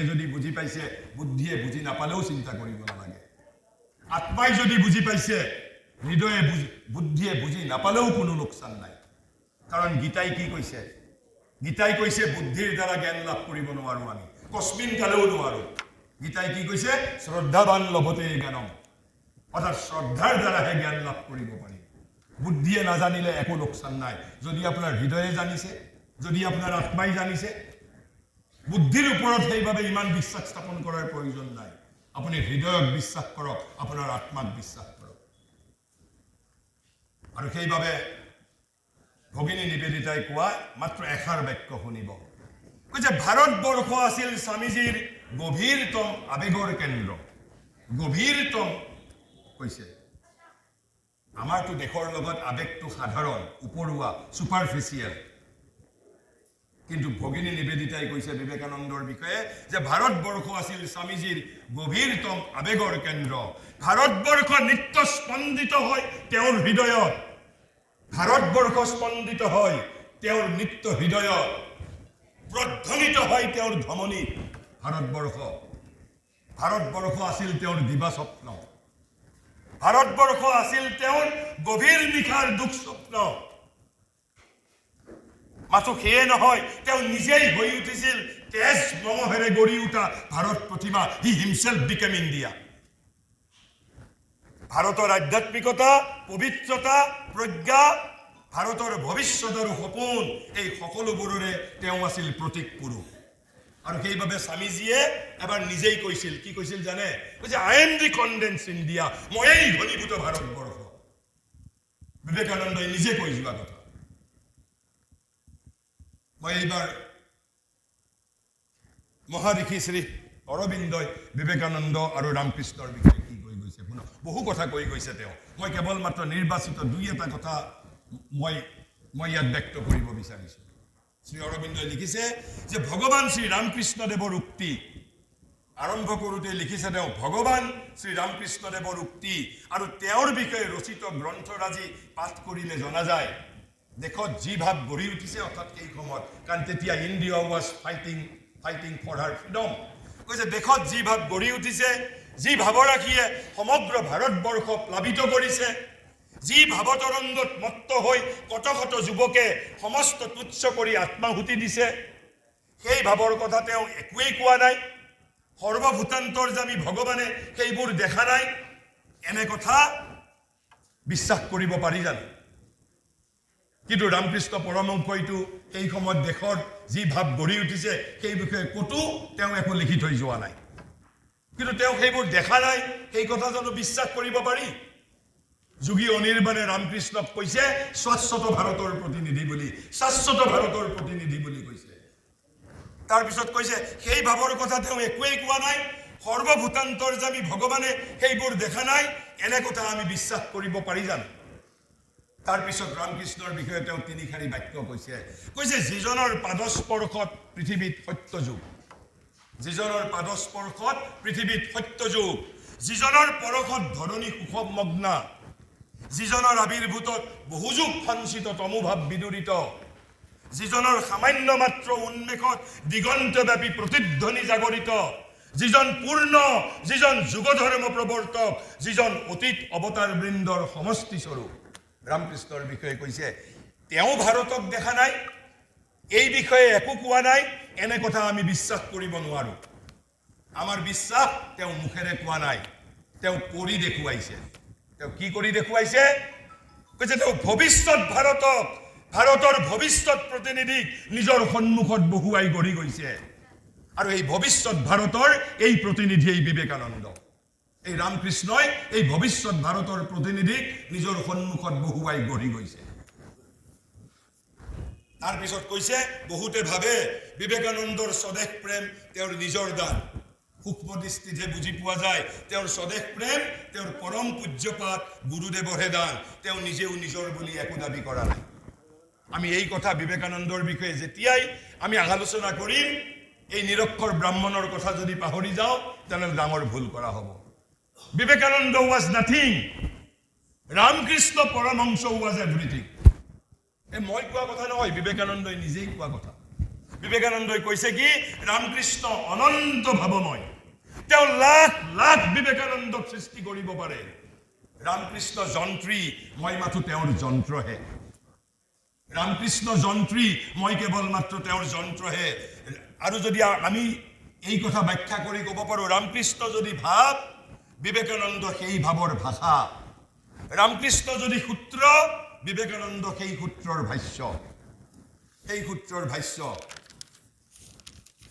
যদি বুজি পাইছে, বুদ্ধিয়ে বুজি নাপালেও চিন্তা কৰিব নালাগে। আত্মাই যদি বুজি পাইছে, হৃদয়ে বুদ্ধিয়ে বুজি নাপালেও কোনো লোকচান নাই। কাৰণ গীতাই কি কৈছে? গীতাই কৈছে বুদ্ধিৰ দ্বাৰা জ্ঞান লাভ কৰিব নোৱাৰো আমি, কস্মিন কালেও নোৱাৰো। গীতাই কি কৈছে? শ্ৰদ্ধাবান লভতে জ্ঞানম, অৰ্থাৎ শ্ৰদ্ধাৰ দ্বাৰাহে জ্ঞান লাভ কৰিব পাৰি। বুদ্ধিয়ে নাজানিলে একো লোকচান নাই। যদি আপোনাৰ হৃদয়ে জানিছে, যদি আপোনাৰ আত্মাই জানিছে, বুদ্ধিৰ ওপৰত সেইভাবে ইমান বিশ্বাস স্থাপন কৰাৰ প্ৰয়োজন নাই। আপুনি হৃদয়ক বিশ্বাস কৰক, আপোনাৰ আত্মাক বিশ্বাস কৰক। আৰু সেইভাবে ভগিনী নিবেদিতাই কোৱা মাত্ৰ এষাৰ বাক্য শুনিব, কৈছে ভাৰতবৰ্ষ আছিল স্বামীজীৰ গভীৰতম আবেগৰ কেন্দ্ৰ। গভীৰতম কৈছে। আমাৰতো দেশৰ লগত আবেগটো সাধাৰণ, উপৰুৱা, ছুপাৰফিচিয়েল। কিন্তু ভগিনী নিবেদিতাই কৈছে বিবেকানন্দৰ বিষয়ে যে ভাৰতবৰ্ষ আছিল স্বামীজীৰ গভীৰতম আবেগৰ কেন্দ্ৰ। ভাৰতবৰ্ষ নিত্য স্পন্দিত হয় তেওঁৰ হৃদয়ত। ভাৰতবৰ্ষ স্পন্দিত হয় তেওঁৰ নিত্য হৃদয়ত, প্ৰধ্বনিত হয় তেওঁৰ ধমনীত। ভাৰতবৰ্ষ আছিল তেওঁৰ দিবা স্বপ্ন। ভাৰতবৰ্ষ আছিল তেওঁৰ গভীৰ নিশাৰ দুখ স্বপ্ন। মাথো সেয়ে নহয়, তেওঁ নিজেই হৈ উঠিছিল তেজ মঙহেৰে গঢ়ি উঠা ভাৰত প্ৰতিমা। হি হিমসেল্ফ বিকেম ইণ্ডিয়া। ভাৰতৰ আধ্যাত্মিকতা, পবিত্ৰতা, প্ৰজ্ঞা, ভাৰতৰ ভৱিষ্যত আৰু সপোন, এই সকলোবোৰৰে তেওঁ আছিল প্ৰতীক পুৰুষ। আৰু সেইভাবে স্বামীজীয়ে এবাৰ নিজেই কৈছিল, কি কৈছিল জানে? কৈছে I am the condense India, ময়েই ঘনীভূত ভাৰতবৰ্ষ। বিবেকানন্দই নিজে কৈ যোৱা কথা। মই এইবাৰ মহাৰিষি শ্ৰী অৰবিন্দই বিবেকানন্দ আৰু ৰামকৃষ্ণৰ বিষয়ে কি কৈ গৈছে শুনক। বহু কথা কৈ গৈছে তেওঁ। মই কেৱল মাত্ৰ নিৰ্বাচিত দুই এটা কথা মই ইয়াত ব্যক্ত কৰিব বিচাৰিছো। শ্ৰী অৰবিন্দই লিখিছে যে ভগৱান শ্ৰী ৰামকৃষ্ণদেৱৰ উক্তি আৰম্ভ কৰোঁতে লিখিছে তেওঁ ভগৱান শ্ৰী ৰামকৃষ্ণদেৱৰ উক্তি আৰু তেওঁৰ বিষয়ে ৰচিত গ্ৰন্থৰাজি পাঠ কৰিলে জনা যায় দেশত যি ভাৱ গঢ়ি উঠিছে, অৰ্থাৎ এই সময়ত, কাৰণ তেতিয়া India was fighting for her freedom. কৈছে দেশত যি ভাৱ গঢ়ি উঠিছে, যি ভাৱৰাশিয়ে সমগ্ৰ ভাৰতবৰ্ষ প্লাবিত কৰিছে, যি ভাৱতৰংগত মত্ত হৈ কত কত যুৱকে সমস্ত তুচ্ছ কৰি আত্মাহুতি দিছে, সেই ভাৱৰ কথা তেওঁ একোৱেই কোৱা নাই। সৰ্বভূতান্তৰ্যামী ভগৱানে সেইবোৰ দেখা নাই। এনে কথা বিশ্বাস কৰিব পাৰি জানো? কিন্তু ৰামকৃষ্ণ পৰমহংসইটো সেই সময়ত দেশৰ যি ভাৱ গঢ়ি উঠিছে সেই বিষয়ে ক'তো তেওঁ একো লিখি থৈ যোৱা নাই। কিন্তু তেওঁ সেইবোৰ দেখা নাই, সেই কথা জানো বিশ্বাস কৰিব পাৰি? যোগী অনিৰ্বাণে ৰামকৃষ্ণক কৈছে শাশ্বত ভাৰতৰ প্ৰতিনিধি বুলি, শাশ্বত ভাৰতৰ প্ৰতিনিধি বুলি কৈছে। তাৰপিছত কৈছে সেই ভাৱৰ কথা তেওঁ একোৱেই কোৱা নাই। সৰ্বভূতান্তৰ্যামী ভগৱানে সেইবোৰ দেখা নাই। এনে কথা আমি বিশ্বাস কৰিব পাৰি জানো? তাৰপিছত ৰামকৃষ্ণৰ বিষয়ে তেওঁ তিনিশাৰী বাক্য কৈছে যিজনৰ পাদস্পৰ্শত পৃথিৱীত সত্য যুগ, যিজনৰ পাদস্পৰ্শত পৃথিৱীত সত্য যুগ, যিজনৰ পৰশত ধৰণী সুখমগ্না, যিজনৰ আবিৰ্ভূতত বহু যুগ সঞ্চিত তমোভাৱ বিদুৰিত, যিজনৰ সামান্য মাত্ৰ উন্মেষত দিগন্তব্যাপী প্ৰতিধ্বনি জাগৰিত, যিজন পূৰ্ণ, যিজন যুগধৰ্ম প্ৰৱৰ্তক, যিজন অতীত অৱতাৰ বৃন্দৰ সমষ্টি স্বৰূপ। ৰামকৃষ্ণৰ বিষয়ে কৈছে তেওঁ ভাৰতক দেখা নাই, এই বিষয়ে একো কোৱা নাই। এনে কথা আমি বিশ্বাস কৰিব নোৱাৰো। আমাৰ বিশ্বাস তেওঁ মুখেৰে কোৱা নাই, তেওঁ কৰি দেখুৱাইছে। তেওঁ কি কৰি দেখুৱাইছে? কৈছে তেওঁ ভৱিষ্যত ভাৰতক, ভাৰতৰ ভৱিষ্যত প্ৰতিনিধিক নিজৰ সন্মুখত বহুৱাই গঢ়ি গৈছে। আৰু এই ভৱিষ্যত ভাৰতৰ এই প্ৰতিনিধি এই বিবেকানন্দ, এই ৰামকৃষ্ণই এই ভৱিষ্যত ভাৰতৰ প্ৰতিনিধিক নিজৰ সন্মুখত বহুৱাই গঢ়ি গৈছে। তাৰপিছত কৈছে বহুতে ভাবে বিবেকানন্দৰ স্বদেশ প্ৰেম তেওঁৰ নিজৰ দান। সূক্ষ্ম দৃষ্টিতহে বুজি পোৱা যায় তেওঁৰ স্বদেশ প্ৰেম তেওঁৰ পৰম পূজ্যপাত গুৰুদেৱৰহে দান। তেওঁ নিজেও নিজৰ বুলি একো দাবী কৰা নাই। আমি এই কথা বিবেকানন্দৰ বিষয়ে যেতিয়াই আমি আলোচনা কৰিম, এই নিৰক্ষৰ ব্ৰাহ্মণৰ কথা যদি পাহৰি যাওঁ তেনেহ'লে ডাঙৰ ভুল কৰা হ'ব। Vivekananda was nothing. Ramakrishna Paramahamsa was everything. মই কোৱা কথা নহয়, বিবেকানন্দই নিজেই কোৱা কথা। বিবেকানন্দই কৈছে কি ৰামকৃষ্ণ অনন্ত ভাৱময় তেওঁ লাখ লাখ বিবেকানন্দক সৃষ্টি কৰিব পাৰে ৰামকৃষ্ণ যন্ত্ৰী মই মাথো তেওঁৰ যন্ত্ৰহে ৰামকৃষ্ণ যন্ত্ৰী মই কেৱল মাত্ৰ তেওঁৰ যন্ত্ৰহে আৰু যদি আমি এই কথা ব্যাখ্যা কৰি ক'ব পাৰো ৰামকৃষ্ণ যদি ভাৱ বিবেকানন্দ সেই ভাৱৰ ভাষা ৰামকৃষ্ণ যদি সূত্ৰ বিবেকানন্দ সেই সূত্ৰৰ ভাষ্য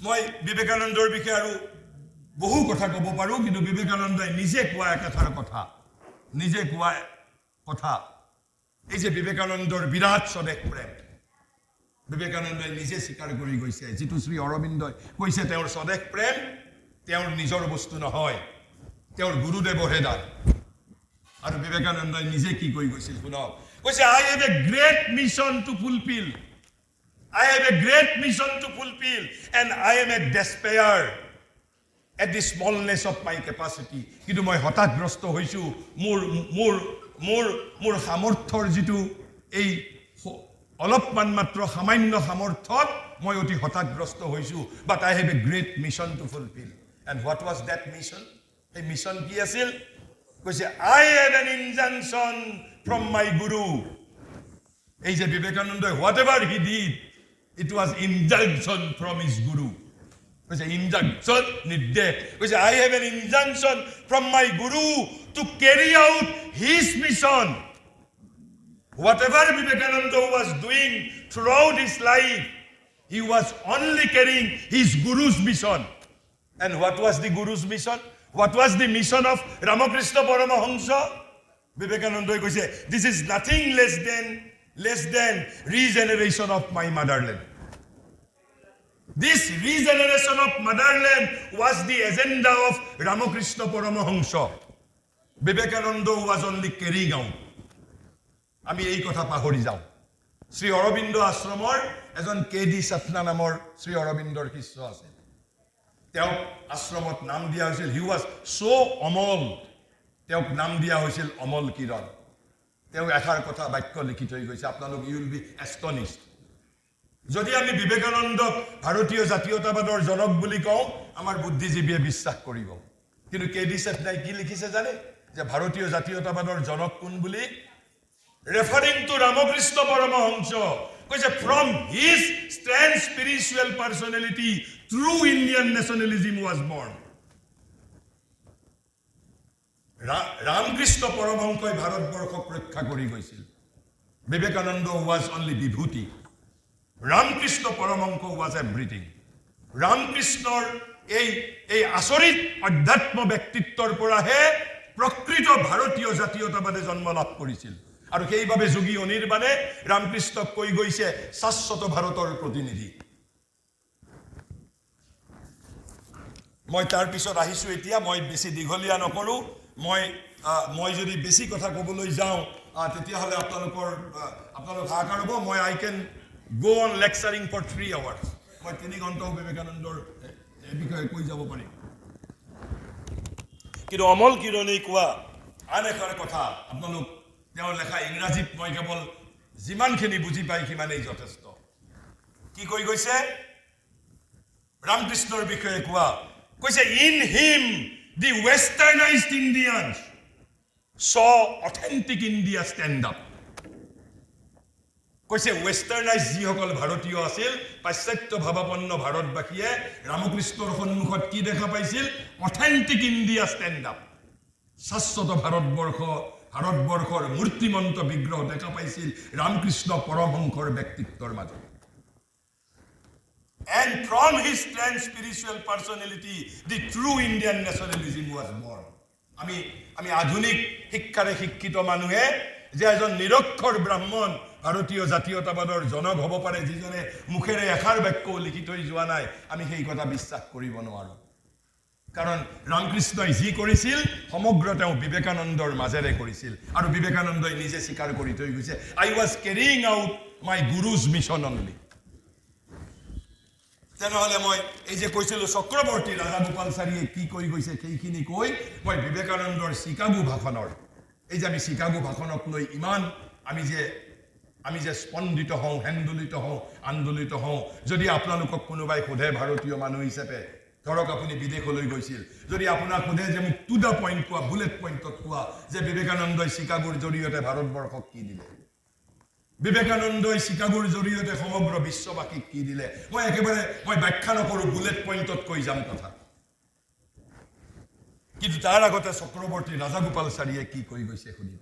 মই বিবেকানন্দৰ বিষয়ে আৰু বহু কথা ক'ব পাৰো কিন্তু বিবেকানন্দই নিজে কোৱা একাষাৰ কথা এই যে বিবেকানন্দৰ বিৰাট স্বদেশ প্ৰেম বিবেকানন্দই নিজে স্বীকাৰ কৰি গৈছে যিটো শ্ৰী অৰবিন্দই কৈছে তেওঁৰ স্বদেশ প্ৰেম তেওঁৰ নিজৰ বস্তু নহয় তেওঁৰ গুৰুদেৱৰহে দান আৰু বিবেকানন্দই নিজে কি কৈ গৈছিল শুনক কৈছে I have a great mission to fulfill and I am a despair at the smallness of my capacity কিন্তু মই হতাশগ্ৰস্ত হৈছো মোৰ সামৰ্থ্যৰ যিটো এই অলপমান মাত্ৰ সামান্য সামৰ্থ্যত মই অতি হতাশগ্ৰস্ত হৈছো but I have a great mission to fulfill and what was that mission এই মিশন কি আছিল কৈছে I have an injunction from my guru এই যে Vivekananda whatever he did it was injunction from his guru কৈছে injunction নিৰ্দেশ কৈছে I have an injunction from my guru to carry out his mission whatever Vivekananda was doing throughout his life he was only carrying his guru's mission and what was the guru's mission what was the mission of Ramakrishna Paramahansa Vivekananda কৈছে this is nothing less than regeneration of my motherland this regeneration of motherland was the agenda of Ramakrishna Paramahansa Vivekananda was only carrying out আমি এই কথা পাহৰি যাওঁ শ্ৰী অৰবিন্দ আশ্ৰমৰ এজন KD Satna নামৰ শ্ৰী অৰবিন্দৰ শিষ্য আছে তেওঁক আশ্ৰমত নাম দিয়া হৈছিল হি ওয়াজ সো অমল তেওঁক নাম দিয়া হৈছিল অমল কিৰণ তেওঁ এষাৰ কথা বাক্য লিখি থৈ গৈছে আপোনালোক ইউ উইল বি এষ্টনিশড যদি আমি বিবেকানন্দক ভাৰতীয় জাতীয়তাবাদৰ জনক বুলি কওঁ আমাৰ বুদ্ধিজীৱীয়ে বিশ্বাস কৰিব কিন্তু কেডি সাতনাই কি লিখিছে জানে যে ভাৰতীয় জাতীয়তাবাদৰ জনক কোন বুলি referring to Ramakrishna Paramahansa because from his stand spiritual personality true Indian nationalism was born Ramakrishna Paramahansa Bharatborshok rakha kori goisil Vivekananda was only vibhuti Ramakrishna Paramahansa was everything Ramakrishnaৰ এই আচৰিত অধ্যাত্ম ব্যক্তিত্বৰ পৰাহে প্ৰকৃত ভাৰতীয় জাতীয়তাবাদে জন্ম লাভ কৰিছিল আৰু সেইভাবে যোগী অনিৰ্বাণে ৰামকৃষ্ণক কৈ গৈছে শাশ্বত ভাৰতৰ প্ৰতিনিধি মই তাৰ পিছত আহিছো এতিয়া মই বেছি দীঘলীয়া নকৰো মই যদি বেছি কথা ক'বলৈ যাওঁ তেতিয়া হলে আপোনালোক হাহাকাৰ হ'ব মই I can go on lecturing for 3 hours মই 3 ঘণ্টা বিবেকানন্দৰ বিষয়ে কৈ যাব পাৰিম কিন্তু অমল কিৰণে কোৱা আন এষাৰ কথা আপোনালোক তেওঁৰ লেখা ইংৰাজীত মই কেৱল যিমানখিনি বুজি পাই সিমানেই যথেষ্ট কি কৈ গৈছে ৰামকৃষ্ণৰ বিষয়ে কোৱা কৈছে in him the westernized Indians saw authentic India stand up কৈছে westernized যিসকল ভাৰতীয় আছিল পাশ্চাত্য ভাৱাপন্ন ভাৰতবাসীয়ে ৰামকৃষ্ণৰ সন্মুখত কি দেখা পাইছিল authentic India stand up শাশ্বত ভাৰতবৰ্ষৰ মূৰ্তিমন্ত বিগ্ৰহ দেখা পাইছিল ৰামকৃষ্ণ পৰমহংসৰ ব্যক্তিত্বৰ মাজত and from his grand spiritual personality the true Indian nationalism was born আমি আধুনিক শিক্ষাৰে শিক্ষিত মানুহে যে এজন নিৰক্ষৰ ব্ৰাহ্মণ ভাৰতীয় জাতীয়তাবাদৰ জনক হ'ব পাৰে যিজনে মুখেৰে এষাৰ বাক্য লিখি থৈ যোৱা নাই আমি সেই কথা বিশ্বাস কৰিব নোৱাৰো কাৰণ ৰামকৃষ্ণই যি কৰিছিল সমগ্ৰ তেওঁ বিবেকানন্দৰ মাজেৰে কৰিছিল আৰু বিবেকানন্দই নিজে স্বীকাৰ কৰি থৈ গৈছে I was carrying out my guru's mission only তেনেহলে মই এই যে কৈছিলো চক্ৰৱৰ্তী ৰাজা গোপালচাৰীয়ে কি কৈ গৈছে সেইখিনি কৈ মই বিবেকানন্দৰ চিকাগো ভাষণৰ এই যে আমি চিকাগো ভাষণক লৈ ইমান আমি যে আমি যে স্পন্দিত হওঁ, হেন্দোলিত হওঁ, আন্দোলিত হওঁ। যদি আপোনালোকক কোনোবাই সোধে ভাৰতীয় মানুহ হিচাপে, ধৰক আপুনি বিদেশলৈ গৈছিল, যদি আপোনাক সোধে যে মোক টু দ্য পইণ্ট কোৱা, বুলেট পইণ্টত কোৱা যে বিবেকানন্দই চিকাগোৰ জৰিয়তে ভাৰতবৰ্ষক কি দিলে, বিবেকানন্দই চিকাগোৰ জৰিয়তে সমগ্ৰ বিশ্ববাসীক কি দিলে, মই ব্যাখ্যা নকৰোঁ, বুলেট পইণ্টত কৈ যাম কথা। কিন্তু তাৰ আগতে চক্ৰৱৰ্তী ৰাজাগোপালচাৰীয়ে কি কৈ গৈছে শুনিব।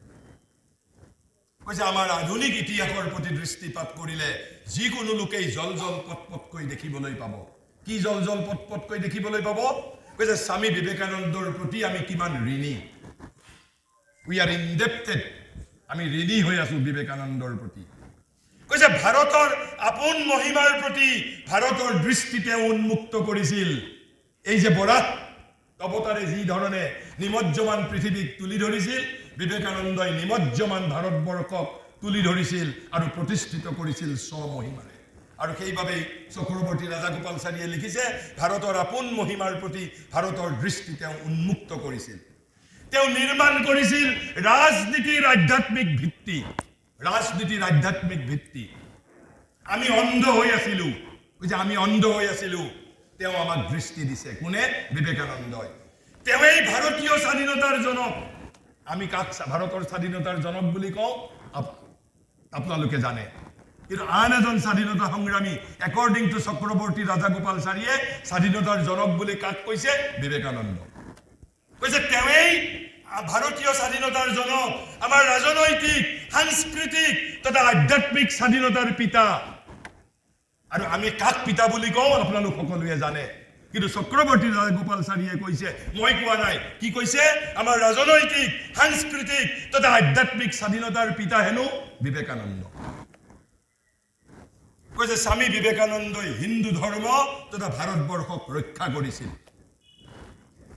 কৈছে আমাৰ আধুনিক ইতিহাসৰ প্ৰতি দৃষ্টিপাত কৰিলে যিকোনো লোকেই জল জল পটপটকৈ দেখিবলৈ পাব। কি জল জল পটপটকৈ দেখিবলৈ পাব? কৈছে স্বামী বিবেকানন্দৰ প্ৰতি আমি কিমান ঋণী। উই আৰ ইনডেপ্টেড, আমি ঋণী হৈ আছো বিবেকানন্দৰ প্ৰতি। কৈছে ভাৰতৰ আপোন মহিমাৰ প্ৰতি ভাৰতৰ দৃষ্টি তেওঁ উন্মুক্ত কৰিছিল। এই যে বৰাক অৱতাৰে যি ধৰণে নিমজ্জমান পৃথিৱীক তুলি ধৰিছিল, বিবেকানন্দই নিমজ্জমান ভাৰতবৰ্ষক তুলি ধৰিছিল আৰু প্ৰতিষ্ঠিত কৰিছিল স্বমহিমাৰে। আৰু সেইবাবেই চক্ৰৱৰ্তী ৰাজাগোপালচাৰীয়ে লিখিছে ভাৰতৰ আপোন মহিমাৰ প্ৰতি ভাৰতৰ দৃষ্টি তেওঁ উন্মুক্ত কৰিছিল। তেওঁ নিৰ্মাণ কৰিছিল ৰাজনীতিৰ আধ্যাত্মিক ভিত্তি, ৰাজনীতিৰ আধ্যাত্মিক ভিত্তি। আমি অন্ধ হৈ আছিলো, আমি অন্ধ হৈ আছিলো, তেওঁ আমাক দৃষ্টি দিছে। কোনে? বিবেকানন্দই। তেওঁই ভাৰতীয় স্বাধীনতাৰ জনক। আমি কাক ভাৰতৰ স্বাধীনতাৰ জনক বুলি কওঁ আপোনালোকে জানে, কিন্তু আন এজন স্বাধীনতা সংগ্ৰামী একৰ্ডিং টু চক্ৰৱৰ্তী ৰাজাগোপালচাৰীয়ে স্বাধীনতাৰ জনক বুলি কাক কৈছে? বিবেকানন্দ। কৈছে তেওঁই ভাৰতীয় স্বাধীনতাৰ জনক, আমাৰ ৰাজনৈতিক, সাংস্কৃতিক তথা আধ্যাত্মিক স্বাধীনতাৰ পিতা। আৰু আমি কাক পিতা বুলি কওঁ আপোনালোক সকলোৱে জানে, কিন্তু চক্ৰৱৰ্তী ৰাজাগোপালচাৰীয়ে কৈছে, মই কোৱা নাই। কি কৈছে? আমাৰ ৰাজনৈতিক, সাংস্কৃতিক তথা আধ্যাত্মিক স্বাধীনতাৰ পিতা হেনো বিবেকানন্দ। কৈছে স্বামী বিবেকানন্দই হিন্দু ধৰ্ম তথা ভাৰতবৰ্ষক ৰক্ষা কৰিছিল।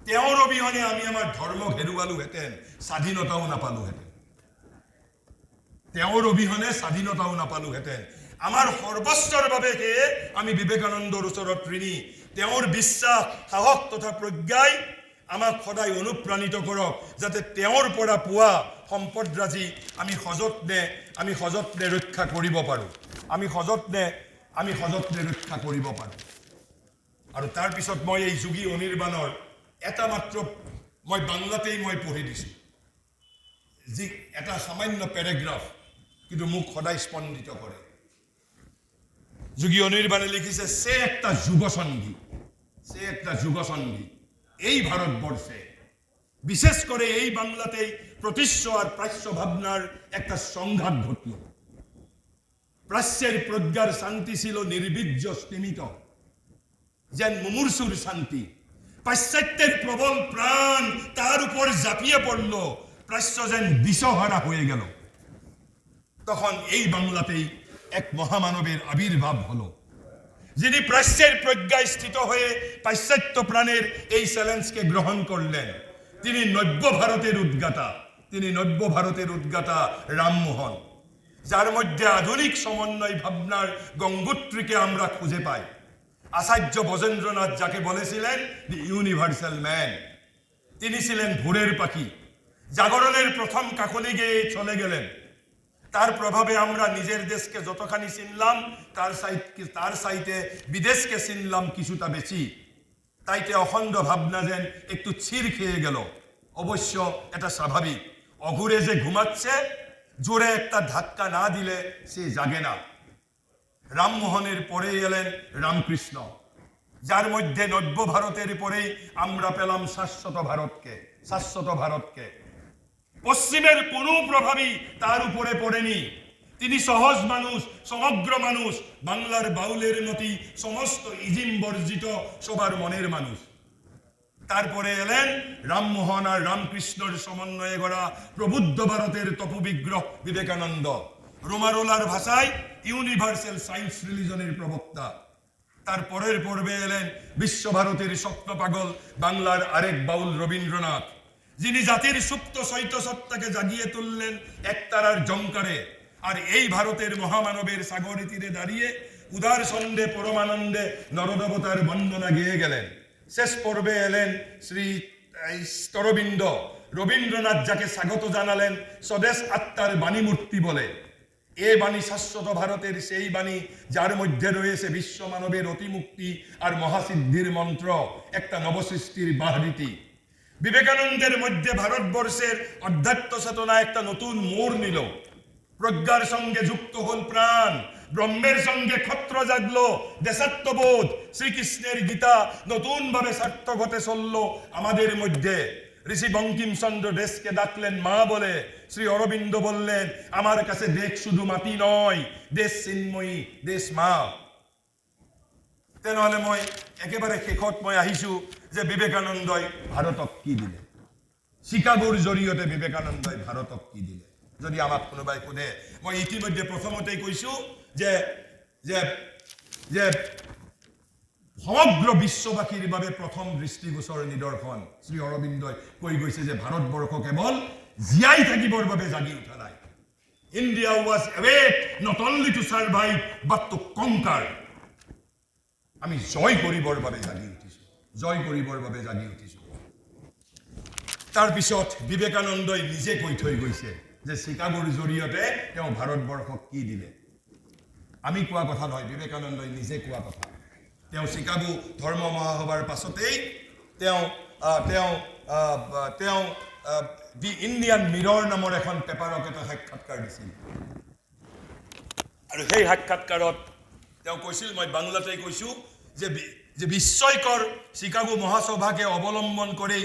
তেওঁৰ অবিহনে আমি আমাৰ ধৰ্মক হেৰুৱালোহেঁতেন, স্বাধীনতাও নাপালোহেঁতেন। তেওঁৰ অবিহনে স্বাধীনতাও নাপালোহেঁতেন। আমাৰ সৰ্বস্বৰ বাবে আমি বিবেকানন্দৰ ওচৰত ঋণী। তেওঁৰ বিশ্বাস, সাহস তথা প্ৰজ্ঞাই আমাক সদায় অনুপ্ৰাণিত কৰক, যাতে তেওঁৰ পৰা পোৱা সম্পদৰাজি আমি সযত্নে ৰক্ষা কৰিব পাৰোঁ। আমি সযত্নে ৰক্ষা কৰিব পাৰোঁ। আৰু তাৰপিছত মই এই যোগী অনিৰ্বাণৰ এটা মাত্ৰ মই বাংলাতেই মই পঢ়ি দিছোঁ, যি এটা সামান্য পেৰেগ্ৰাফ, কিন্তু মোক সদায় স্পন্দিত কৰে। যোগী অনিৰ্বাণে লিখিছে, সে একটা যুগসন্ধি এই ভারতবর্ষে, বিশেষ করে এই বাংলাতেই প্রতিশ্ব আর প্রাচ্য ভাবনার একটা সংঘাত ঘটল। প্রাচ্যের প্রজ্ঞার শান্তি ছিল নির্বীর্য স্তিমিত, যেন মুমূর্ষুর শান্তি। পাশ্চাত্যের প্রবল প্রাণ তার উপর ঝাঁপিয়ে পড়ল, প্রাচ্য যেন দিশহারা হয়ে গেল। তখন এই বাংলাতেই এক মহামানবের আবির্ভাব হলো, যিনি প্রাচ্যের প্রজ্ঞায় স্থিত হয়ে পাশ্চাত্য প্রাণের এই চ্যালেঞ্জকে গ্রহণ করলেন। তিনি নব্য ভারতের উদ্গাতা রামমোহন, যার মধ্যে আধুনিক সমন্বয় ভাবনার গঙ্গোত্রীকে আমরা খুঁজে পাই। আচার্য বজেন্দ্রনাথ যাকে বলেছিলেন দি ইউনিভার্সাল ম্যান, তিনি ছিলেন ভোরের পাখি, জাগরণের প্রথম কাকলি গেয়ে চলে গেলেন। তার প্রভাবে আমরা নিজের দেশকে যতখানি চিনলাম তার সাইতে বিদেশকে চিনলাম কিছুটা বেশি। তাইতে অখণ্ড ভাবনা যেন একটু ছিঁড় খেয়ে গেল। অবশ্য এটা স্বাভাবিক, অঘুরে যে ঘুমাচ্ছে জোরে একটা ধাক্কা না দিলে সে জাগে না। রামমোহনের পরে এলেন রামকৃষ্ণ, যার মধ্যে নব্য ভারতের পরেই আমরা পেলাম শাশ্বত ভারতকে। পশ্চিমের কোনো প্রভাবই তার উপরে পড়েনি। তিনি সহজ মানুষ, সমগ্র মানুষ, বাংলার বাউলের মতোই সমস্ত ইজিম বর্জিত সবার মনের মানুষ। তারপরে এলেন রামমোহন আর রামকৃষ্ণর সমন্বয়ে গড়া প্রবুদ্ধ ভারতের তপবিগ্রহ বিবেকানন্দ, রোমারোলার ভাষায় ইউনিভার্সাল সায়েন্স রিলিজনের প্রবক্তা। তার পরের পর্বে এলেন বিশ্বভারতের স্বপ্ন পাগল বাংলার আরেক বাউল রবীন্দ্রনাথ, যিনি জাতির সুপ্ত শৈত সত্তাকে জাগিয়ে তুললেন একতারার জঙ্কারে। আর এই ভারতের মহামানবের সাগরে তীরে দাঁড়িয়ে উদার ছন্দে পরমানন্দে নরদেবতার বন্দনা গেয়ে গেলেন। শেষ পর্বে এলেন শ্রী অরবিন্দ, রবীন্দ্রনাথ যাকে স্বাগত জানালেন স্বদেশ আত্মার বাণীমূর্তি বলে। এই বাণী শাশ্বত ভারতের সেই বাণী যার মধ্যে রয়েছে বিশ্ব মানবের অতিমুক্তি আর মহাসিদ্ধির মন্ত্র, একটা নবসৃষ্টির বাহরীতি। বিবেকানন্দের মধ্যে ভারতবর্ষের অধ্যাত্ম চেতনা একটা নতুন মোড় নিল। প্রজ্ঞার সঙ্গে যুক্ত হল প্রাণ, ব্রহ্মের সঙ্গে ক্ষত্র জাগলো, দেশাত্মবোধ, শ্রীকৃষ্ণের গীতা নতুনভাবে সার্থক হতে চলল আমাদের মধ্যে। ঋষি বঙ্কিমচন্দ্র দেশকে ডাকলেন মা বলে, শ্রী অরবিন্দ বললেন আমার কাছে দেশ শুধু মাটি নয়, দেশ চিন্ময়ী, দেশ মা। তেনেহলে মই একেবাৰে শেষত মই আহিছো যে বিবেকানন্দই ভাৰতক কি দিলে, চিকাগোৰ জৰিয়তে বিবেকানন্দই ভাৰতক কি দিলে। যদি আমাক কোনোবাই সোধে, মই ইতিমধ্যে প্ৰথমতেই কৈছো যে যে যে সমগ্ৰ বিশ্ববাসীৰ বাবে প্ৰথম দৃষ্টিগোচৰ নিদৰ্শন শ্ৰী অৰবিন্দই কৈ গৈছে যে ভাৰতবৰ্ষ কেৱল জীয়াই থাকিবৰ বাবে জাগি উঠা নাই। India was awake not only to survive but to conquer. আমি জয় কৰিবৰ বাবে জাগি উঠিছো, জয় কৰিবৰ বাবে জাগি উঠিছো। তাৰপিছত বিবেকানন্দই নিজে কৈ থৈ গৈছে যে চিকাগোৰ জৰিয়তে তেওঁ ভাৰতবৰ্ষক কি দিলে। আমি কোৱা কথা নহয়, বিবেকানন্দই নিজে কোৱা কথা। তেওঁ চিকাগো ধৰ্ম মহাসভাৰ পাছতেই তেওঁ দি ইণ্ডিয়ান মিৰৰ নামৰ এখন পেপাৰক এটা সাক্ষাৎকাৰ দিছিল। আৰু সেই সাক্ষাৎকাৰত তেওঁ কৈছিল, মই বাংলাতেই কৈছো, যে বিস্ময়কৰ চিকাগো মহাসভাকে অবলম্বন করে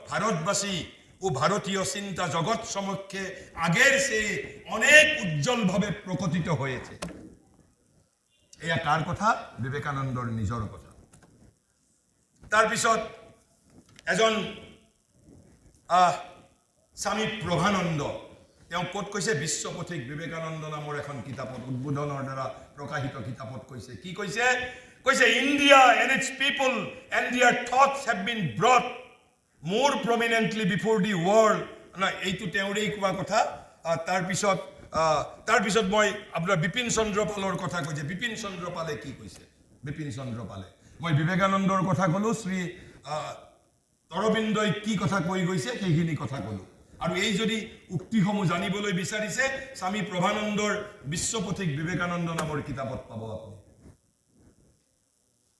ভারতবাসী ও ভারতীয় চিন্তা জগৎ সমক্ষে আগের চেয়ে অনেক উজ্জ্বলভাবে প্রকটিত হয়েছে। এয়া কার কথা? বিবেকানন্দর নিজর কথা। তাৰপিছত এজন স্বামী প্ৰভানন্দ, তেওঁ ক'ত কৈছে? বিশ্বপথিক বিবেকানন্দ নামৰ এখন কিতাপত, উদ্বোধনৰ দ্বাৰা প্ৰকাশিত কিতাপত কৈছে, কি কৈছে? কৈছে India and its people and their thoughts have been brought more prominently before the world. না, এইটো তেওঁৰেই কোৱা কথা। তাৰপিছত মই আপোনাৰ বিপিন চন্দ্ৰ পালৰ কথা কৈছে। বিপিন চন্দ্ৰ পালে কি কৈছে? বিপিন চন্দ্ৰ পালে, মই বিবেকানন্দৰ কথা ক'লো, শ্ৰী অৰবিন্দই কি কথা কৈ গৈছে সেইখিনি কথা ক'লো। আৰু এই যদি উক্তিসমূহ জানিবলৈ বিচাৰিছে, স্বামী প্ৰভানন্দৰ বিশ্বপথিক বিবেকানন্দ নামৰ কিতাপত পাব আপুনি।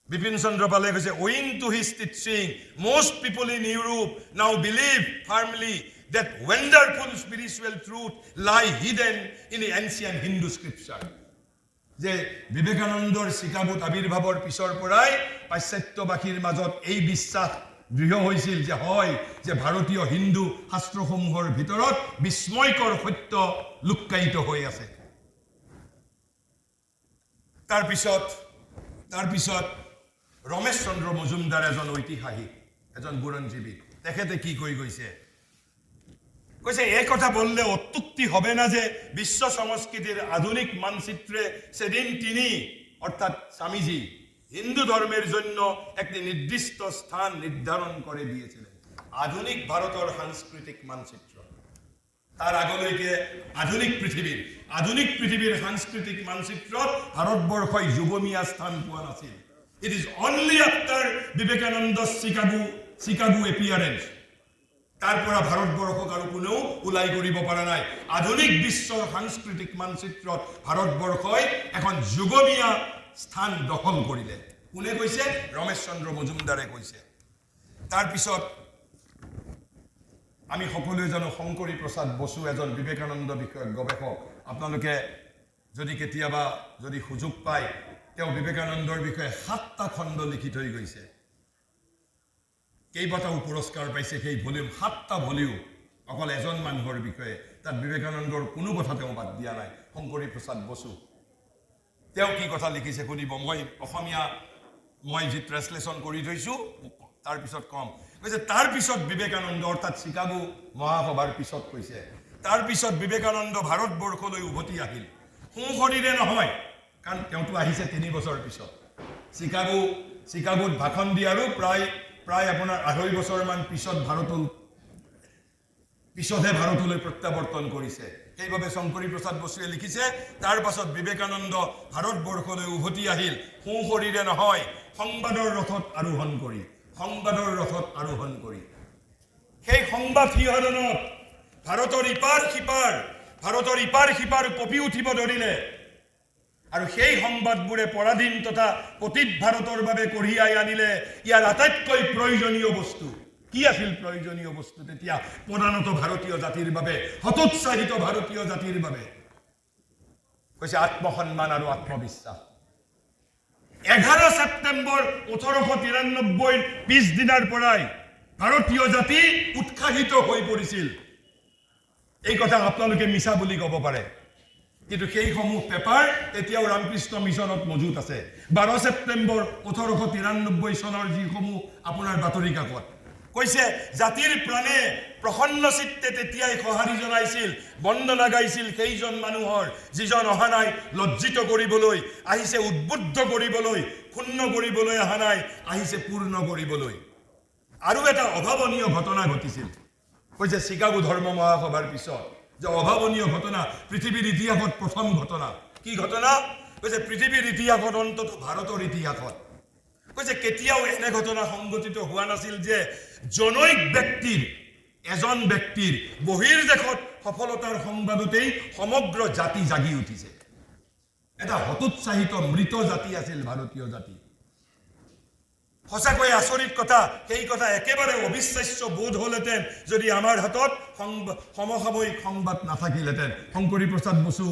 বিপিন চন্দ্ৰ পালে কৈছে, owing to his teaching, most people in Europe now believe firmly that wonderful spiritual truth lie hidden in the ancient Hindu scripture. যে বিবেকানন্দৰ চিকাগোত আবিৰ্ভাৱৰ পিছৰ পৰাই পাশ্চাত্যবাসীৰ মাজত এই বিশ্বাস দৃঢ় হৈছিল যে হয় যে ভাৰতীয় হিন্দু শাস্ত্ৰসমূহৰ ভিতৰত বিস্ময়কৰ সত্য লুকায়িত হৈ আছে। তাৰপিছত ৰমেশ চন্দ্ৰ মজুমদাৰ এজন ঐতিহাসিক, এজন বুৰঞ্জীবী, তেখেতে কি কৈ গৈছে? কৈছে এই কথা বললে অত্যুক্তি হবে না যে বিশ্ব সংস্কৃতির আধুনিক মানচিত্রে সেদিন তিনি অর্থাৎ স্বামীজি হিন্দু ধর্মের জন্য একটি নির্দিষ্ট স্থান নির্ধারণ করে দিয়েছিলেন। আধুনিক ভারতের সাংস্কৃতিক মানচিত্র, তার আগলৈকে আধুনিক পৃথিবীর সাংস্কৃতিক মানচিত্ৰত ভাৰতবৰ্ষই যুগমীয়া স্থান পোৱা নাছিল। It is only after Vivekananda's Chicago appearance, তাৰপৰা ভাৰতবৰ্ষক আৰু কোনেও ওলাই কৰিব পৰা নাই। আধুনিক বিশ্বৰ সাংস্কৃতিক মানচিত্ৰত ভাৰতবৰ্ষই এখন যুগমীয়া স্থান দখল কৰিলে। কোনে কৈছে? ৰমেশ চন্দ্ৰ মজুমদাৰে কৈছে। তাৰপিছত আমি সকলোৱে জানো শংকৰী প্ৰসাদ বসু এজন বিবেকানন্দ বিষয়ক গৱেষক। আপোনালোকে যদি কেতিয়াবা যদি সুযোগ পায়, তেওঁ বিবেকানন্দৰ বিষয়ে 7টা খণ্ড লিখি থৈ গৈছে। কেইবাটাও পুৰস্কাৰ পাইছে সেই ভলিউম, 7টা ভলিউম অকল এজন মানুহৰ বিষয়ে। তাত বিবেকানন্দৰ কোনো কথা তেওঁ বাদ দিয়া নাই। শংকৰী প্ৰসাদ বসু তেওঁ কি কথা লিখিছে শুনিব। মই যি ট্ৰেন্সলেশ্যন কৰি থৈছো তাৰপিছত কম। কৈছে তাৰপিছত বিবেকানন্দ অৰ্থাৎ চিকাগো মহাসভাৰ পিছত কৈছে, তাৰপিছত বিবেকানন্দ ভাৰতবৰ্ষলৈ উভতি আহিল। সোঁশৰীৰে নহয়, কাৰণ তেওঁতো আহিছে 3 বছৰ পিছত। চিকাগোত ভাষণ দি আৰু প্ৰায় আপোনাৰ 2.5 বছৰমান পিছতহে ভাৰতলৈ প্ৰত্যাৱৰ্তন কৰিছে। সেইবাবে শংকৰী প্ৰসাদ বসুৱে লিখিছে, তাৰ পাছত বিবেকানন্দ ভাৰতবৰ্ষলৈ উভতি আহিল সোঁশৰীৰে নহয়, সংবাদৰ ৰথত আৰোহণ কৰি। সেই সংবাদ সিহঁতনত ভাৰতৰ ইপাৰ সিপাৰ, ভাৰতৰ ইপাৰ সিপাৰ কঁপি উঠিব ধৰিলে আৰু সেই সংবাদবোৰে পৰাধীন তথা পতিত ভাৰতৰ বাবে কঢ়িয়াই আনিলে ইয়াৰ আটাইতকৈ প্ৰয়োজনীয় বস্তু কি আছিল প্ৰয়োজনীয় বস্তু তেতিয়া প্ৰধানত ভাৰতীয় জাতিৰ বাবে হতোৎসাহিত ভাৰতীয় জাতিৰ বাবে কৈছে আত্মসন্মান আৰু আত্মবিশ্বাস 11 ছেপ্টেম্বৰ 1893 পিছদিনাৰ পৰাই ভাৰতীয় জাতি উৎসাহিত হৈ পৰিছিল এই কথা আপোনালোকে মিছা বুলি ক'ব পাৰে কিন্তু সেই সমূহ পেপাৰ এতিয়াও ৰামকৃষ্ণ মিছনত মজুত আছে 12 ছেপ্টেম্বৰ 1893 চনৰ যিসমূহ আপোনাৰ বাতৰি কাকত কৈছে জাতিৰ প্ৰাণে প্ৰসন্ন চিত্তে তেতিয়াই সঁহাৰি জনাইছিল বন্দনা গাইছিল সেইজন মানুহৰ যিজন অহা নাই লজ্জিত কৰিবলৈ আহিছে উদ্বুদ্ধ কৰিবলৈ ক্ষুণ্ণ কৰিবলৈ অহা নাই আহিছে পূৰ্ণ কৰিবলৈ আৰু এটা অভাৱনীয় ঘটনা ঘটিছিল কৈছে চিকাগো ধৰ্ম মহাসভাৰ পিছত যে অভাৱনীয় ঘটনা পৃথিৱীৰ ইতিহাসত প্ৰথম ঘটনা কি ঘটনা কৈছে পৃথিৱীৰ ইতিহাসত অন্তত ভাৰতৰ ইতিহাসত কৈছে কেতিয়াও এনে ঘটনা সংঘটিত হোৱা নাছিল যে জনৈক ব্যক্তিৰ এজন ব্যক্তিৰ বহিৰ্দেশত সফলতাৰ সংবাদতেই সমগ্ৰ জাতি জাগি উঠিছে এটা হতোৎসাহিত মৃত জাতি আছিল ভাৰতীয় জাতি সঁচাকৈ আচৰিত কথা সেই কথা একেবাৰে অবিশ্বাস্য বোধ হলহেঁতেন যদি আমাৰ হাতত সমসাময়িক সংবাদ নাথাকিলহেঁতেন শংকৰী প্ৰসাদ বসু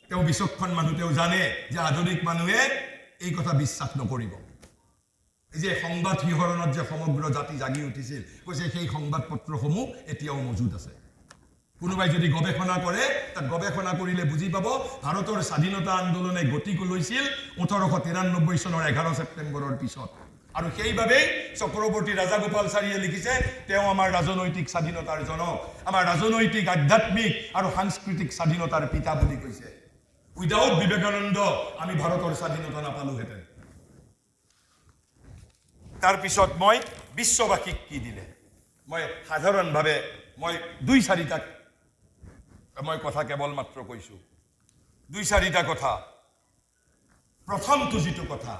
তেওঁ বিচক্ষণ মানুহ তেওঁ জানে যে আধুনিক মানুহে এই কথা বিশ্বাস নকৰিব এই যে সংবাদ শিহৰণত যে সমগ্ৰ জাতি জাগি উঠিছিল কৈছে সেই সংবাদ পত্ৰসমূহ এতিয়াও মজুত আছে কোনোবাই যদি গৱেষণা কৰে তাক গৱেষণা কৰিলে বুজি পাব ভাৰতৰ স্বাধীনতা আন্দোলনে গতি লৈছিল 1893 চনৰ 11 ছেপ্টেম্বৰৰ পিছত আৰু সেইবাবেই চক্ৰৱৰ্তী ৰাজাগোপালচাৰীয়ে লিখিছে তেওঁ আমাৰ ৰাজনৈতিক স্বাধীনতাৰ জনক আমাৰ ৰাজনৈতিক আধ্যাত্মিক আৰু সাংস্কৃতিক স্বাধীনতাৰ পিতা বুলি কৈছে উইদাউট বিবেকানন্দ আমি ভাৰতৰ স্বাধীনতা নাপালোহেঁতেন তাৰ পিছত মই বিশ্ববাসীক কি দিলে মই সাধাৰণভাৱে মই 2-4টা মই কথা কেৱল মাত্ৰ কৈছো 2-4টা কথা প্ৰথমটো যিটো কথা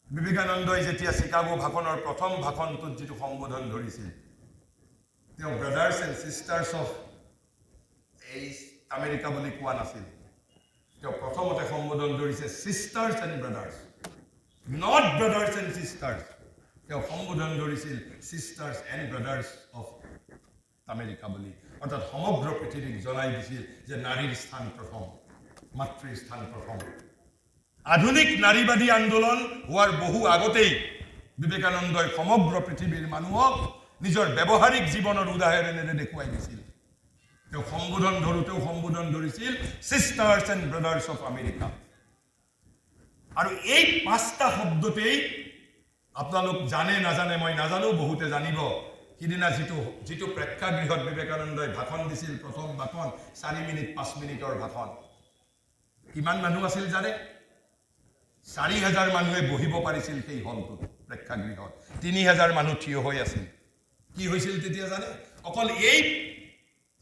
বিবেকানন্দই যেতিয়া চিকাগো ভাষণৰ প্ৰথম ভাষণটোত যিটো সম্বোধন ধৰিছিল তেওঁ brothers and sisters of America বুলি কোৱা নাছিল তেওঁ প্ৰথমতে সম্বোধন ধৰিছে sisters and brothers not brothers and sisters তেওঁ সম্বোধন ধৰিছিল sisters and brothers of America বুলি অৰ্থাৎ সমগ্ৰ পৃথিৱীক জনাই দিছিল যে নাৰীৰ স্থান প্ৰথম মাতৃৰ স্থান প্ৰথম আধুনিক নাৰীবাদী আন্দোলন হোৱাৰ বহু আগতেই বিবেকানন্দই সমগ্ৰ পৃথিৱীৰ মানুহক নিজৰ ব্যৱহাৰিক জীৱনৰ উদাহৰণেৰে দেখুৱাই দিছিল তেওঁ সম্বোধন ধৰিছিল sisters and brothers of America আৰু এই 5টা শব্দতেই আপোনালোক জানে নাজানে মই নাজানো বহুতে জানিব সিদিনা যিটো প্ৰেক্ষাগৃহত বিবেকানন্দই ভাষণ দিছিল প্ৰথম ভাষণ 4 মিনিট 5 মিনিটৰ ভাষণ কিমান মানুহ আছিল জানে 4000 মানুহে বহিব পাৰিছিল সেই হলটোত প্ৰেক্ষাগৃহত 3000 মানুহ থিয় হৈ আছিল কি হৈছিল তেতিয়া জানে অকল এই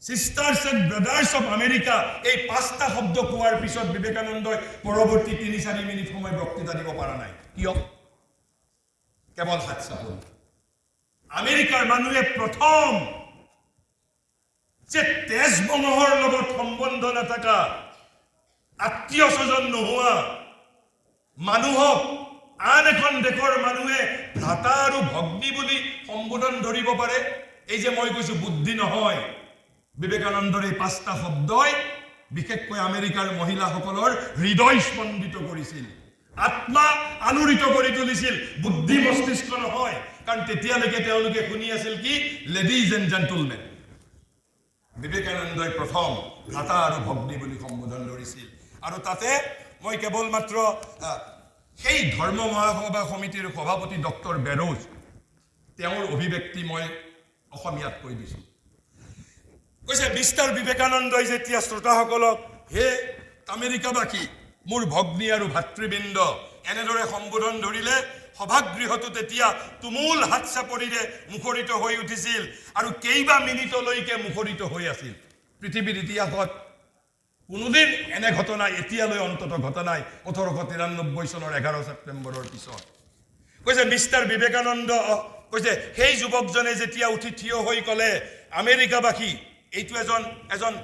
সিষ্টাৰ্ছ এণ্ড ব্ৰাদাৰ্ছ অফ আমেৰিকা এই 5টা শব্দ কোৱাৰ পিছত বিবেকানন্দই পৰৱৰ্তী 3-4 মিনিট সময় বক্তৃতা দিব পৰা নাই কিয় কেৱল হাত চাপল আমেৰিকাৰ মানুহে প্ৰথম যে তেজ বংশৰ লগত সম্বন্ধ নাথাকা আত্মীয় স্বজন নোহোৱা মানুহক আন এখন দেশৰ মানুহে ভ্ৰাতা আৰু ভগ্নী বুলি সম্বোধন ধৰিব পাৰে এই যে মই কৈছো বুদ্ধি নহয় বিবেকানন্দৰ এই 5টা শব্দই বিশেষকৈ আমেৰিকাৰ মহিলাসকলৰ হৃদয় স্পন্দিত কৰিছিল আত্মা আলোড়িত কৰি তুলিছিল বুদ্ধি মস্তিষ্ক নহয় কাৰণ তেতিয়ালৈকে তেওঁলোকে শুনি আছিল কি লেডিজ এণ্ড জেন্টলমেন বিবেকানন্দই প্ৰথম ভ্ৰাতা আৰু ভগ্নী বুলি সম্বোধন ধৰিছিল আৰু তাতে মই কেৱল মাত্ৰ সেই ধৰ্ম মহাসভা সমিতিৰ সভাপতি ডক্টৰ বেৰোজ তেওঁৰ অভিব্যক্তি মই অসমীয়াত কৈ দিছো কৈছে মিষ্টাৰ বিবেকানন্দই যেতিয়া শ্ৰোতাসকলক হে আমেৰিকাবাসী মোৰ ভগ্নী আৰু ভাতৃবৃন্দ এনেদৰে সম্বোধন ধৰিলে সভাগৃহটো তেতিয়া তুমুল হাত চাপৰিৰে মুখৰিত হৈ উঠিছিল আৰু কেইবা মিনিটলৈকে মুখৰিত হৈ আছিল পৃথিৱীৰ ইতিহাসত কোনোদিন এনে ঘটনা এতিয়ালৈ অন্তত ঘটা নাই 1893 চনৰ 11 ছেপ্টেম্বৰৰ পিছত কৈছে মিষ্টাৰ বিবেকানন্দ কৈছে সেই যুৱকজনে যেতিয়া উঠি থিয় হৈ ক'লে আমেৰিকাবাসী এইটো এজন এজন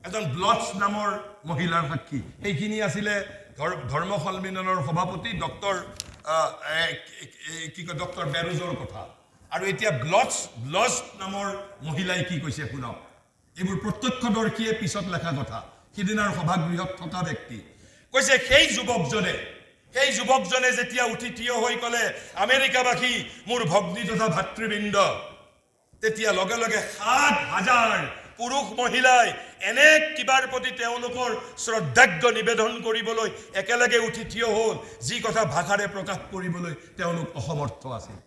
এজন ব্লটছ নামৰ মহিলাৰ সাক্ষী সেইখিনি আছিলে ধৰ্ম সন্মিলনৰ সভাপতি ডক্টৰ ডক্টৰ বেৰোজৰ কথা আৰু এতিয়া ব্লটছ নামৰ মহিলাই কি কৈছে শুনক এইবোৰ প্ৰত্যক্ষদৰ্শীয়ে পিছত লেখা কথা সিদিনাৰ সভাগৃহত থকা ব্যক্তি কৈছে সেই যুৱকজনে যেতিয়া উঠি থিয় হৈ ক'লে আমেৰিকাবাসী মোৰ ভগ্নী তথা ভাতৃবৃন্দ তেতিয়া লগে লগে ৭,০০০ পুৰুষ মহিলাই এনে কিবাৰ প্ৰতি তেওঁলোকৰ শ্ৰদ্ধাৰ্ঘ্য নিবেদন কৰিবলৈ একেলগে উঠি থিয় হ'ল যি কথা ভাষাৰে প্ৰকাশ কৰিবলৈ তেওঁলোক অসমৰ্থ আছিল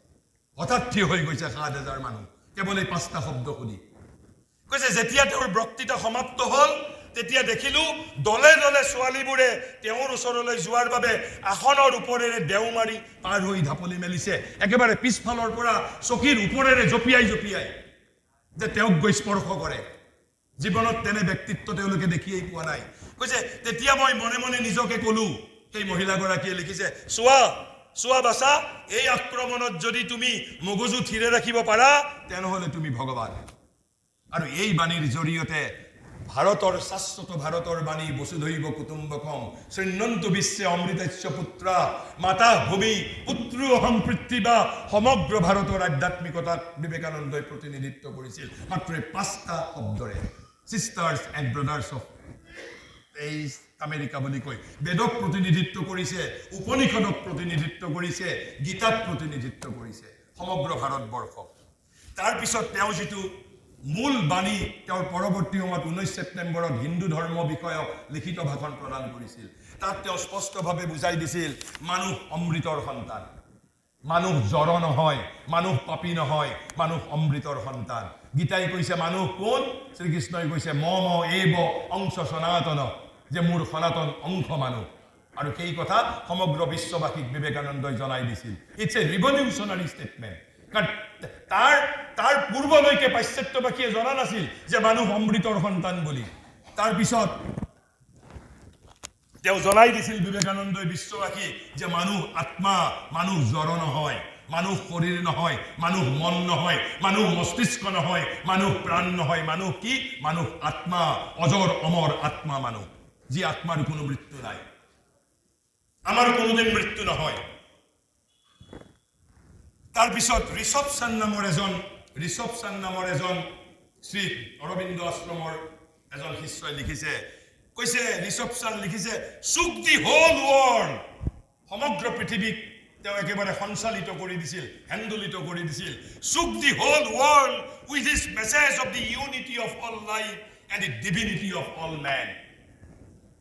হঠাৎ থিয় হৈ গৈছে ৭,০০০ মানুহ কেৱল এই ৫টা শব্দ শুনি কৈছে যেতিয়া তেওঁৰ বক্তৃতা সমাপ্ত হ'ল তেতিয়া দেখিলো দলে দলে ছোৱালীবোৰে তেওঁৰ ওচৰলৈ যোৱাৰ বাবে আসনৰ ওপৰেৰে দেও মাৰি পাৰ হৈ ঢাপলি মেলিছে একেবাৰে পিছফালৰ পৰা চকীৰ ওপৰেৰে জপিয়াই যে তেওঁক গৈ স্পৰ্শ কৰে জীৱনত তেনে ব্যক্তিত্ব তেওঁলোকে দেখিয়েই পোৱা নাই কৈছে তেতিয়া মই মনে মনে নিজকে ক'লো সেই মহিলাগৰাকীয়ে লিখিছে চোৱা বাছা এই আক্ৰমণত যদি তুমি মগজু থিৰে ৰাখিব পাৰা তেনেহ'লে তুমি ভগৱান আৰু এই বাণীৰ জৰিয়তে ভাৰতৰ শাশ্বত ভাৰতৰ বাণী বসুধৈব কুটুম্বকম শৃণ্বন্তু বিশ্বে অমৃতস্য পুত্ৰা মাতা ভূমি পুত্ৰ অহং পৃথিৱী সমগ্ৰ ভাৰতৰ আধ্যাত্মিকতাক বিবেকানন্দই প্ৰতিনিধিত্ব কৰিছিল মাত্ৰ ৫টা শব্দৰে সিস্টাৰ্স এণ্ড ব্ৰাদাৰ্স অফ এই আমেৰিকা বুলি কয় বেদক প্ৰতিনিধিত্ব কৰিছে উপনিষদক প্ৰতিনিধিত্ব কৰিছে গীতাক প্ৰতিনিধিত্ব কৰিছে সমগ্ৰ ভাৰতবৰ্ষক তাৰ পিছত তেওঁ যিটো মূল বাণী তেওঁৰ পৰৱৰ্তী সময়ত 19 ছেপ্টেম্বৰত হিন্দু ধৰ্ম বিষয়ক লিখিত ভাষণ প্ৰদান কৰিছিল তাত তেওঁ স্পষ্টভাৱে বুজাই দিছিল মানুহ অমৃতৰ সন্তান মানুহ জড় নহয় মানুহ পাপী নহয় মানুহ অমৃতৰ সন্তান গীতাই কৈছে মানুহ কোন শ্ৰীকৃষ্ণই কৈছে মম এব অংশ সনাতন যে মোৰ সনাতন অংশ মানুহ আৰু সেই কথা সমগ্ৰ বিশ্ববাসীক বিবেকানন্দই জনাই দিছিল ইটস এ ৰিভলিউচনাৰী ষ্টেটমেণ্ট কাৰণ তাৰ পূৰ্বলৈকে পাশ্চাত্যবাসীয়ে জনা নাছিল যে মানুহ অমৃতৰ সন্তান বুলি তাৰ পিছত তেওঁ জনাই দিছিল বিবেকানন্দই বিশ্ববাসী যে মানুহ আত্মা মানুহ জড় নহয় মানুহ শৰীৰ নহয় মানুহ মন নহয় মানুহ মস্তিষ্ক নহয় মানুহ প্ৰাণ নহয় মানুহ কি মানুহ আত্মা অজৰ অমৰ আত্মা মানুহ যি আত্মাৰ কোনো মৃত্যু নাই আমাৰ কোনোদিন মৃত্যু নহয় তাৰ পিছত ঋষভ চান্দ নামৰ এজন শ্ৰী অৰবিন্দ আশ্ৰমৰ এজন শিষ্যই লিখিছে কৈছে ঋষভ চান্দ লিখিছে চুক দি হোল ৱৰ্ল্ড সমগ্ৰ পৃথিৱীক তেওঁ একেবাৰে সঞ্চালিত কৰি দিছিল হেন্দুলিত কৰি দিছিল shook the whole world with his message of the unity of all life and the divinity of all men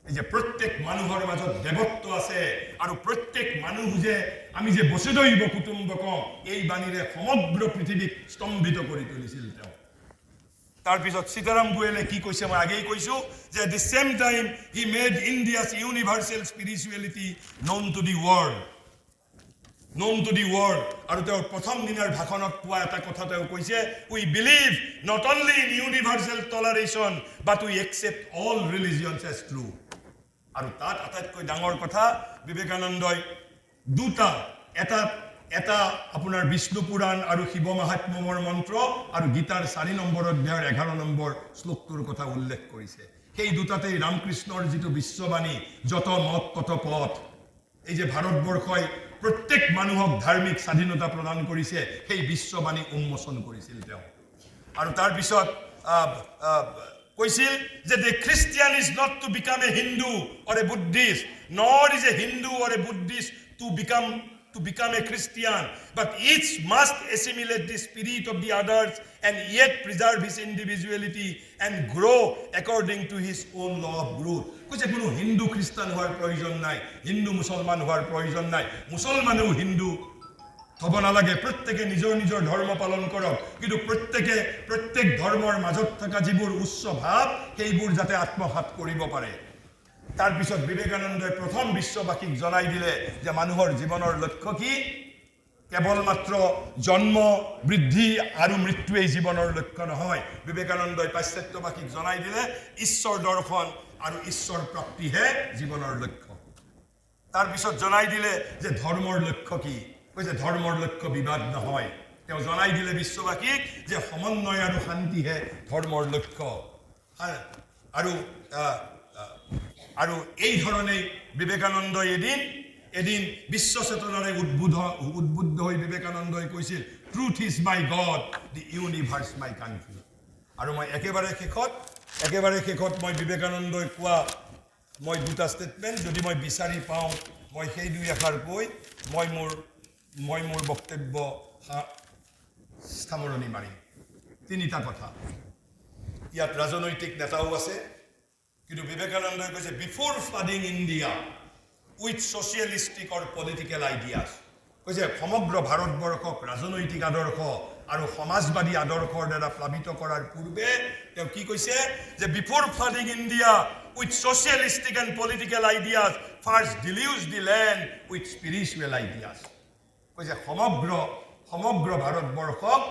এই যে প্ৰত্যেক মানুহৰ মাজত দেৱত্ব আছে আৰু প্ৰত্যেক মানুহ যে আমি যে বসুধৈব কুটুম্বকম এই বাণীৰে সমগ্ৰ পৃথিৱীক স্তম্ভিত কৰি তুলিছিল তেওঁ তাৰ পিছত সীতাৰাম গোয়েলে কি কৈছে মই আগেই কৈছো যে at the same time he made India's universal spirituality known to the world আৰু তেওঁৰ প্ৰথম দিনৰ ভাষণত পোৱা এটা কথা তেওঁ কৈছে we believe not only in universal toleration but we accept all religions as true আৰু তাত আটাইতকৈ ডাঙৰ কথা বিবেকানন্দই দুটা এটা আপোনাৰ বিষ্ণু পুৰাণ আৰু শিৱ মহাত্ম্যমৰ মন্ত্ৰ আৰু গীতাৰ 4 নম্বৰ অধ্যায়ৰ 11 নম্বৰ শ্লোকটোৰ কথা উল্লেখ কৰিছে সেই দুটাতেই ৰামকৃষ্ণৰ যিটো বিশ্ববাণী যত মত তত পথ এই যে ভাৰতবৰ্ষই প্ৰত্যেক মানুহক ধাৰ্মিক স্বাধীনতা প্ৰদান কৰিছে সেই বিশ্ববাণী উন্মোচন কৰিছিল তেওঁ আৰু তাৰ পিছত কৈছিল যে the Christian is not to become a Hindu or a Buddhist nor is a Hindu or a Buddhist to become a Christian but each must assimilate the spirit of the others and yet preserve his individuality and grow according to his own law of growth কৈছে কোনো হিন্দু খ্ৰীষ্টান হোৱাৰ প্ৰয়োজন নাই হিন্দু মুছলমান হোৱাৰ প্ৰয়োজন নাই মুছলমানেও হিন্দু হ'ব নালাগে প্ৰত্যেকে নিজৰ ধৰ্ম পালন কৰক কিন্তু প্ৰত্যেক ধৰ্মৰ মাজত থকা যিবোৰ উচ্চ ভাৱ সেইবোৰ যাতে আত্মসাৎ কৰিব পাৰে তাৰ পিছত বিবেকানন্দই প্ৰথম বিশ্ববাসীক জনাই দিলে যে মানুহৰ জীৱনৰ লক্ষ্য কি কেৱল মাত্ৰ জন্ম বৃদ্ধি আৰু মৃত্যুই জীৱনৰ লক্ষ্য নহয় বিবেকানন্দই পাশ্চাত্যবাসীক জনাই দিলে ঈশ্বৰ দৰ্শন আৰু ঈশ্বৰ প্ৰাপ্তিহে জীৱনৰ লক্ষ্য তাৰ পিছত জনাই দিলে যে ধৰ্মৰ লক্ষ্য কি কৈছে ধৰ্মৰ লক্ষ্য বিবাদ নহয় তেওঁ জনাই দিলে বিশ্ববাসীক যে সমন্বয় আৰু শান্তিহে ধৰ্মৰ লক্ষ্য আৰু আৰু এই ধৰণেই বিবেকানন্দই এদিন বিশ্ব চেতনাৰে উদ্বুদ্ধ হৈ বিবেকানন্দই কৈছিল, truth is my god, the universe my country. আৰু মই একেবাৰে শেষত মই বিবেকানন্দই কোৱা মই দুটা ষ্টেটমেণ্ট যদি মই বিচাৰি পাওঁ, মই সেই দুই এষাৰ কৈ মই মোৰ বক্তব্য সামৰণি মাৰিম। তিনিটা কথা। ইয়াত ৰাজনৈতিক নেতাও আছে, কিন্তু বিবেকানন্দই কৈছে before flooding India with socialistic or political ideas, কৈছে সমগ্ৰ ভাৰতবৰ্ষক ৰাজনৈতিক আদৰ্শ আৰু সমাজবাদী আদৰ্শৰ দ্বাৰা প্লাবিত কৰাৰ পূৰ্বে তেওঁ কি কৈছে যে before flooding India with socialistic and political ideas first deluge the land with spiritual ideas. কৈছে সমগ্ৰ ভাৰতবৰ্ষক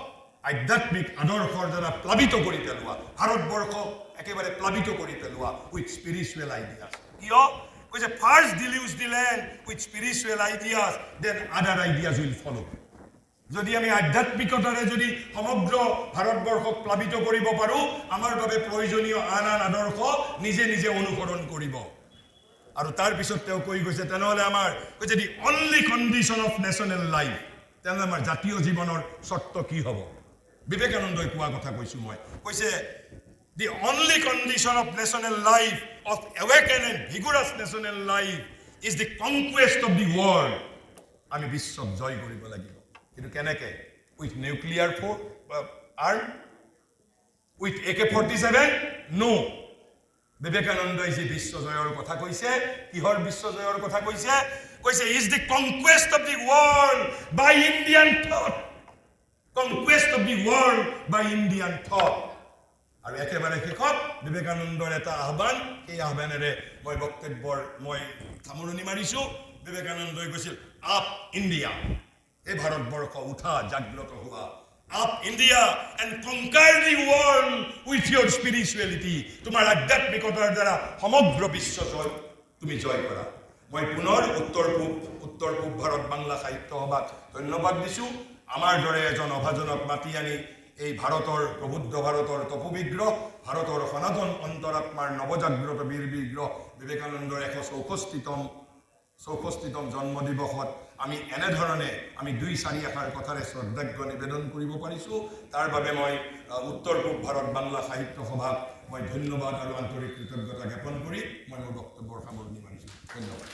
আধ্যাত্মিক আদৰ্শৰ দ্বাৰা প্লাবিত কৰি পেলোৱা, ভাৰতবৰ্ষক একেবাৰে প্লাবিত কৰি পেলোৱা উইথ স্পিৰিচুৱেল আইডিয়াছ। কিয়? কৈছে first deluge the land with spiritual ideas, then other ideas will follow. যদি আমি আধ্যাত্মিকতাৰে যদি সমগ্ৰ ভাৰতবৰ্ষক প্লাবিত কৰিব পাৰোঁ, আমাৰ বাবে প্ৰয়োজনীয় আন আদৰ্শ নিজে অনুসৰণ কৰিব। আৰু তাৰপিছত তেওঁ কৈ গৈছে তেনেহ'লে আমাৰ কৈছে the only condition of national life, তেনেহ'লে আমাৰ জাতীয় জীৱনৰ চৰ্ত কি হ'ব? বিবেকানন্দই কোৱা কথা কৈছোঁ মই। কৈছে the only condition of national life, of awaken and vigorous national life is the conquest of the world. আমি বিশ্বক জয় কৰিব লাগিব, কিন্তু কেনেকৈ? With nuclear arm, with AK-47? No. বিবেকানন্দই যি বিশ্বজয়ৰ কথা কৈছে, কিহৰ বিশ্বজয়ৰ কথা কৈছে? কৈছে is the conquest of the world by Indian thought, conquest of the world by Indian thought. আৰু একেবাৰে শেষত বিবেকানন্দৰ এটা আহ্বান, সেই আহ্বানেৰে মই সামৰণি মাৰিছোঁ। বিবেকানন্দই কৈছিল আপ ইণ্ডিয়া, এই ভাৰতবৰ্ষ উঠা, জাগ্ৰত হোৱা। Up India and conquer the world with your spirituality. তোমাৰ আধ্যাত্মিকতাৰ দ্বাৰা সমগ্ৰ বিশ্ব তুমি জয় কৰা। মই পুনৰ উত্তৰ পূব ভাৰত বাংলা সাহিত্য সভাক ধন্যবাদ দিছোঁ। আমাৰ দৰে এজন অভাজনক মাতি আনি এই ভাৰতৰ প্ৰবুদ্ধ ভাৰতৰ তপোবিগ্ৰহ, ভাৰতৰ সনাতন অন্তৰাত্মাৰ নৱজাগ্ৰত বীৰ বিগ্ৰহ বিবেকানন্দৰ ১৬৪তম জন্মদিৱসত আমি এনেধৰণে আমি ২-৪ এষাৰ কথাৰে শ্ৰদ্ধাৰ্ঘ্য নিবেদন কৰিব পাৰিছোঁ। তাৰ বাবে মই উত্তৰ পূব ভাৰত বাংলা সাহিত্য সভাক মই ধন্যবাদ আৰু আন্তৰিক কৃতজ্ঞতা জ্ঞাপন কৰি মই মোৰ বক্তব্যৰ সামৰণি মাৰিছোঁ। ধন্যবাদ।